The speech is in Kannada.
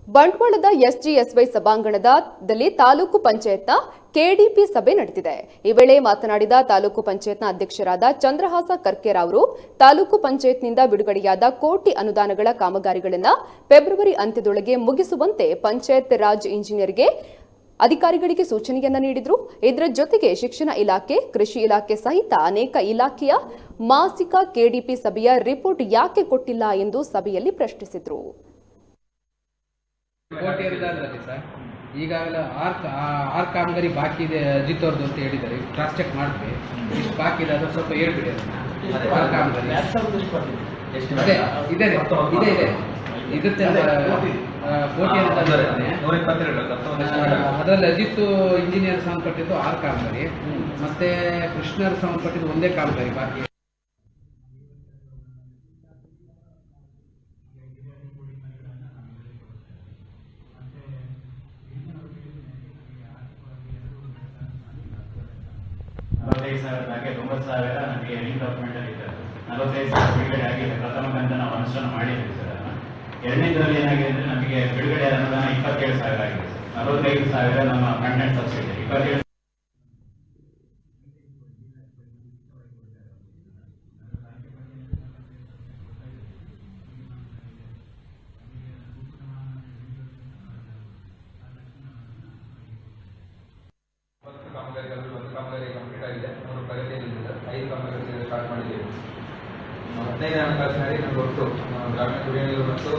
ಬಂಟ್ವಾಳದ ಎಸ್ಜಿಎಸ್ವೈ ಸಭಾಂಗಣದಲ್ಲಿ ತಾಲೂಕು ಪಂಚಾಯತ್ನ ಕೆಡಿಪಿ ಸಭೆ ನಡೆದಿದೆ. ಈ ವೇಳೆ ಮಾತನಾಡಿದ ತಾಲೂಕು ಪಂಚಾಯತ್ನ ಅಧ್ಯಕ್ಷರಾದ ಚಂದ್ರಹಾಸ ಕರ್ಕೇರ ಅವರು ತಾಲೂಕು ಪಂಚಾಯತ್ನಿಂದ ಬಿಡುಗಡೆಯಾದ ಕೋಟಿ ಅನುದಾನಗಳ ಕಾಮಗಾರಿಗಳನ್ನು ಫೆಬ್ರವರಿ ಅಂತ್ಯದೊಳಗೆ ಮುಗಿಸುವಂತೆ ಪಂಚಾಯತ್ ರಾಜ್ ಇಂಜಿನಿಯರ್ಗೆ ಅಧಿಕಾರಿಗಳಿಗೆ ಸೂಚನೆಯನ್ನ ನೀಡಿದರು. ಇದರ ಜೊತೆಗೆ ಶಿಕ್ಷಣ ಇಲಾಖೆ, ಕೃಷಿ ಇಲಾಖೆ ಸಹಿತ ಅನೇಕ ಇಲಾಖೆಯ ಮಾಸಿಕ ಕೆಡಿಪಿ ಸಭೆಯ ರಿಪೋರ್ಟ್ ಯಾಕೆ ಕೊಟ್ಟಿಲ್ಲ ಎಂದು ಸಭೆಯಲ್ಲಿ ಪ್ರಶ್ನಿಸಿದರು. ಕೋಟಿ ಅನುದಾನದಲ್ಲಿ ಸರ್ ಈಗಾಗಲೇ ಆರ್ ಕಾಮಗಾರಿ ಬಾಕಿ ಇದೆ ಅಜಿತ್ ಅವ್ರದ್ದು ಅಂತ ಹೇಳಿದ್ದಾರೆ. ಕ್ರಾಸ್ ಚೆಕ್ ಮಾಡಿದ್ವಿ, ಇಷ್ಟು ಬಾಕಿ ಇದೆ, ಅದು ಸ್ವಲ್ಪ ಹೇಳ್ಬಿಡಿ. ಆರ್ ಕಾಮಗಾರಿ ಅದೇ ಇದೆ ಇರುತ್ತೆ ಕೋಟಿ ಅದರಲ್ಲಿ ಅಜಿತ್ ಇಂಜಿನಿಯರ್ ಸಂಬಂಧಪಟ್ಟಿದ್ದು ಆರ್ ಕಾಮಗಾರಿ, ಮತ್ತೆ ಕೃಷ್ಣರ್ ಸಂಬಂಧಪಟ್ಟಿದ್ದು ಒಂದೇ ಕಾಮಗಾರಿ ಬಾಕಿ. ನಮಗೆ 90,000 ನಮಗೆ ರಿಡಾಕ್ಯುಮೆಂಟ್ ಅಲ್ಲಿ ಇದೆ. 45,000 ಬಿಡುಗಡೆ ಆಗಿದೆ. ಪ್ರಥಮ ಕಂತ ನಾವು ಅನುಷ್ಠಾನ ಮಾಡಿದ್ದೀವಿ ಸರ್. ಎರಡನೇದರಲ್ಲಿ ಏನಾಗಿದೆ ಅಂದ್ರೆ ನಮಗೆ ಬಿಡುಗಡೆ ಅನುದಾನ 27,000 ಆಗಿದೆ ಸರ್. 45,000 ನಮ್ಮ ಕಂಟೆಂಟ್ ಸಬ್ಸಿಡಿ 27,000. ಕಾಮಗಾರಿ ಕಂಪ್ಲೀಟ್ ಆಗಿದೆ. ಅವರು ಪ್ರಗತಿಯಲ್ಲಿದೆ. 5 ಕಾಮಗಾರಿ ಸ್ಟಾರ್ಟ್ ಮಾಡಿದ್ದೀವಿ. 15ನೇ ಹಣಕಾಸಿನಲ್ಲಿ ನಮಗೆ ಒಟ್ಟು ಗ್ರಾಮೀಣ ಕುಡಿಯುವ ನೀರು ಮತ್ತು